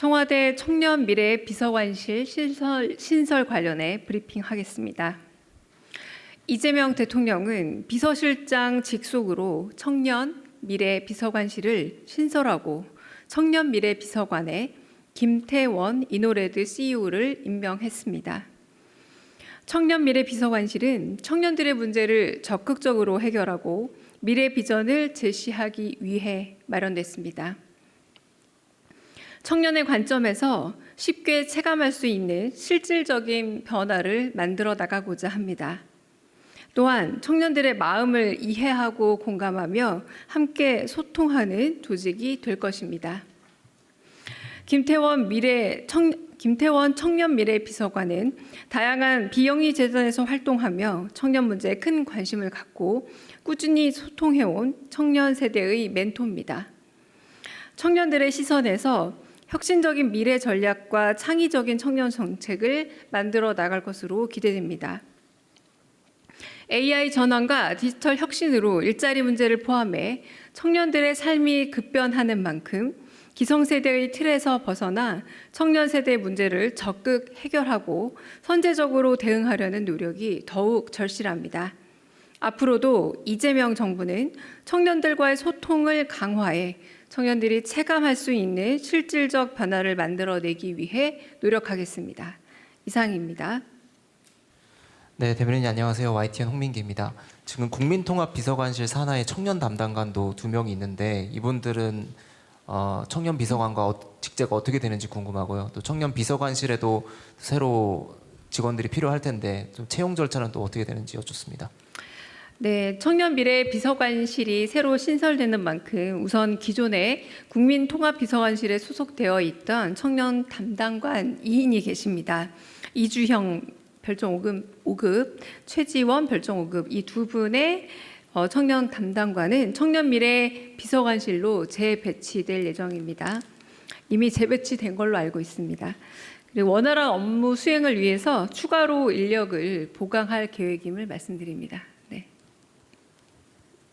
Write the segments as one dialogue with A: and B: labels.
A: 청와대 청년 미래 비서관실 신설 관련해 브리핑하겠습니다. 이재명 대통령은 비서실장 직속으로 청년 미래 비서관실을 신설하고 청년 미래 비서관에 김태원 이노레드 CEO를 임명했습니다. 청년 미래 비서관실은 청년들의 문제를 적극적으로 해결하고 미래 비전을 제시하기 위해 마련됐습니다. 청년의 관점에서 쉽게 체감할 수 있는 실질적인 변화를 만들어 나가고자 합니다. 또한 청년들의 마음을 이해하고 공감하며 함께 소통하는 조직이 될 것입니다. 김태원 청년 미래 비서관은 다양한 비영리 재단에서 활동하며 청년 문제에 큰 관심을 갖고 꾸준히 소통해온 청년 세대의 멘토입니다. 청년들의 시선에서 혁신적인 미래 전략과 창의적인 청년 정책을 만들어 나갈 것으로 기대됩니다. AI 전환과 디지털 혁신으로 일자리 문제를 포함해 청년들의 삶이 급변하는 만큼 기성세대의 틀에서 벗어나 청년 세대의 문제를 적극 해결하고 선제적으로 대응하려는 노력이 더욱 절실합니다. 앞으로도 이재명 정부는 청년들과의 소통을 강화해 청년들이 체감할 수 있는 실질적 변화를 만들어내기 위해 노력하겠습니다. 이상입니다.
B: 네, 대변인님 안녕하세요. YTN 홍민기입니다. 지금 국민통합비서관실 산하에 청년 담당관도 2명이 있는데 이분들은 청년 비서관과 직제가 어떻게 되는지 궁금하고요. 또 청년 비서관실에도 새로 직원들이 필요할 텐데 좀 채용 절차는 또 어떻게 되는지 여쭙습니다.
A: 네, 청년 미래 비서관실이 새로 신설되는 만큼 우선 기존에 국민통합비서관실에 소속되어 있던 청년 담당관 2인이 계십니다. 이주형 별정 5급, 최지원 별정 5급 이 두 분의 청년 담당관은 청년 미래 비서관실로 재배치될 예정입니다. 이미 재배치된 걸로 알고 있습니다. 그리고 원활한 업무 수행을 위해서 추가로 인력을 보강할 계획임을 말씀드립니다.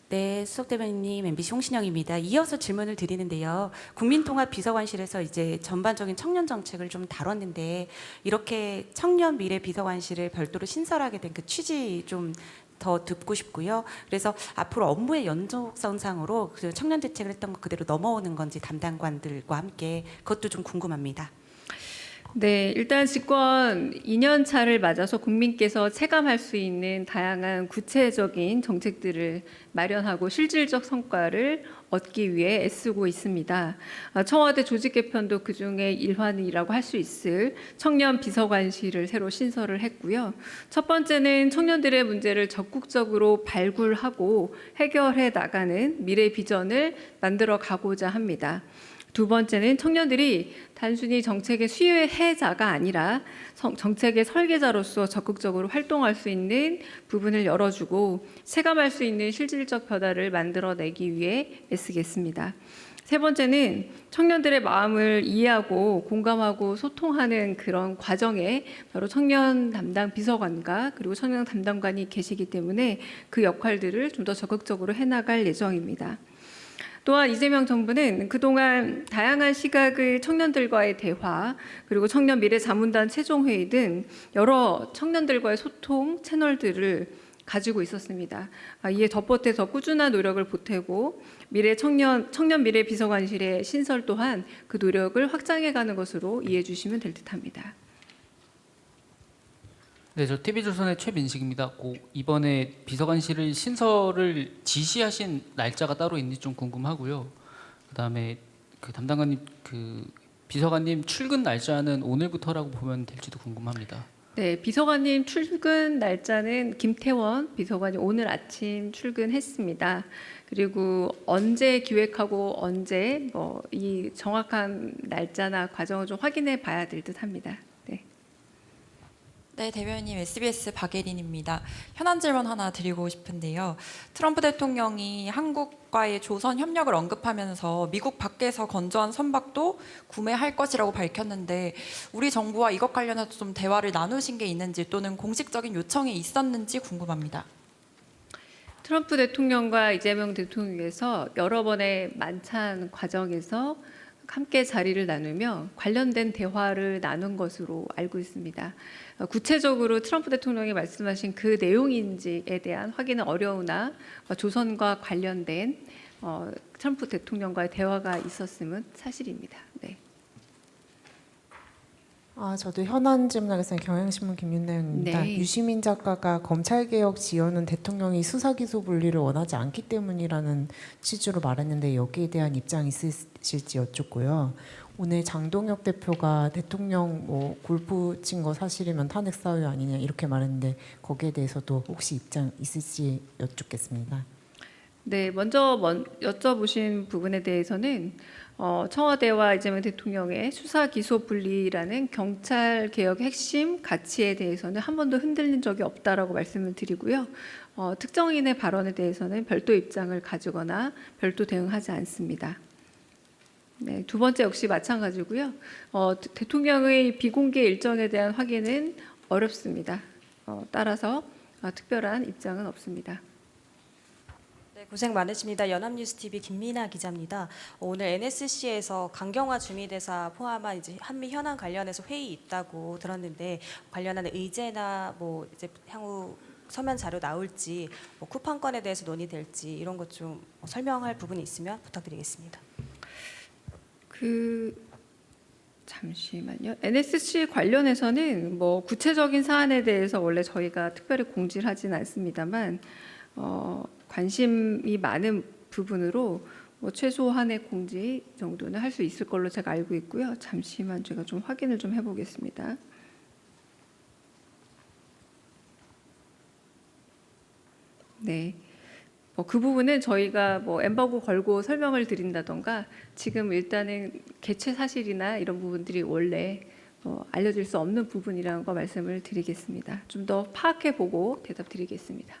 C: 네, 수석 대변인님, MBC 홍신영입니다. 이어서 질문을 드리는데요. 국민통합비서관실에서 이제 전반적인 청년 정책을 좀 다뤘는데 이렇게 청년 미래 비서관실을 별도로 신설하게 된 그 취지 좀 더 듣고 싶고요. 그래서 앞으로 업무의 연속선상으로 그 청년 대책을 했던 거 그대로 넘어오는 건지 담당관들과 함께 그것도 좀 궁금합니다.
A: 네, 일단 집권 2년 차를 맞아서 국민께서 체감할 수 있는 다양한 구체적인 정책들을 마련하고 실질적 성과를 얻기 위해 애쓰고 있습니다. 청와대 조직 개편도 그중에 일환이라고 할 수 있을 청년 비서관실을 새로 신설을 했고요. 첫 번째는 청년들의 문제를 적극적으로 발굴하고 해결해 나가는 미래 비전을 만들어 가고자 합니다. 두 번째는 청년들이 단순히 정책의 수혜자가 아니라 정책의 설계자로서 적극적으로 활동할 수 있는 부분을 열어주고 체감할 수 있는 실질적 변화를 만들어내기 위해 애쓰겠습니다. 세 번째는 청년들의 마음을 이해하고 공감하고 소통하는 그런 과정에 바로 청년 담당 비서관과 그리고 청년 담당관이 계시기 때문에 그 역할들을 좀 더 적극적으로 해나갈 예정입니다. 또한 이재명 정부는 그동안 다양한 시각의 청년들과의 대화 그리고 청년 미래 자문단 최종회의 등 여러 청년들과의 소통 채널들을 가지고 있었습니다. 이에 덧보태서 꾸준한 노력을 보태고 청년 미래 비서관실의 신설 또한 그 노력을 확장해가는 것으로 이해해 주시면 될 듯합니다.
D: 네, 저 TV조선의 최민식입니다. 이번에 비서관실을 신설을 지시하신 날짜가 따로 있는지 좀 궁금하고요. 그다음에 그 담당관님, 그 비서관님 출근 날짜는 오늘부터라고 보면 될지도 궁금합니다.
A: 네, 비서관님 출근 날짜는 김태원 비서관이 오늘 아침 출근했습니다. 그리고 언제 기획하고 언제 이 정확한 날짜나 과정을 좀 확인해 봐야 될 듯합니다.
E: 네, 대변인님 SBS 박예린입니다. 현안 질문 하나 드리고 싶은데요. 트럼프 대통령이 한국과의 조선 협력을 언급하면서 미국 밖에서 건조한 선박도 구매할 것이라고 밝혔는데 우리 정부와 이것 관련해서 좀 대화를 나누신 게 있는지 또는 공식적인 요청이 있었는지 궁금합니다.
A: 트럼프 대통령과 이재명 대통령께서 여러 번의 만찬 과정에서 함께 자리를 나누며 관련된 대화를 나눈 것으로 알고 있습니다. 구체적으로 트럼프 대통령이 말씀하신 그 내용인지에 대한 확인은 어려우나 조선과 관련된 트럼프 대통령과의 대화가 있었음은 사실입니다. 네.
F: 저도 현안 질문하겠습니다. 경향신문 김윤나영입니다.
A: 네.
F: 유시민 작가가 검찰개혁 지연은 대통령이 수사기소 분리를 원하지 않기 때문이라는 취지로 말했는데 여기에 대한 입장 있으실지 여쭙고요. 오늘 장동혁 대표가 대통령 골프 친 거 사실이면 탄핵 사유 아니냐 이렇게 말했는데 거기에 대해서도 혹시 입장 있을지 여쭙겠습니다.
A: 네, 먼저 여쭤보신 부분에 대해서는 청와대와 이재명 대통령의 수사 기소 분리라는 경찰 개혁의 핵심 가치에 대해서는 한 번도 흔들린 적이 없다라고 말씀을 드리고요. 특정인의 발언에 대해서는 별도 입장을 가지거나 별도 대응하지 않습니다. 네, 두 번째 역시 마찬가지고요. 대통령의 비공개 일정에 대한 확인은 어렵습니다. 따라서 특별한 입장은 없습니다.
G: 네, 고생 많으십니다. 연합뉴스TV 김민아 기자입니다. 오늘 NSC에서 강경화 주미대사 포함한 이제 한미 현안 관련해서 회의 있다고 들었는데 관련한 의제나 이제 향후 서면 자료 나올지 쿠팡건에 대해서 논의될지 이런 것 좀 설명할 부분이 있으면 부탁드리겠습니다.
A: 잠시만요. NSC 관련해서는 구체적인 사안에 대해서 원래 저희가 특별히 공지를 하진 않습니다만 관심이 많은 부분으로 최소한의 공지 정도는 할 수 있을 걸로 제가 알고 있고요. 잠시만 제가 좀 확인을 좀 해보겠습니다. 네. 그 부분은 저희가 엠버고 걸고 설명을 드린다던가 지금 일단은 개최 사실이나 이런 부분들이 원래 알려질 수 없는 부분이라는 거 말씀을 드리겠습니다. 좀 더 파악해 보고 대답 드리겠습니다.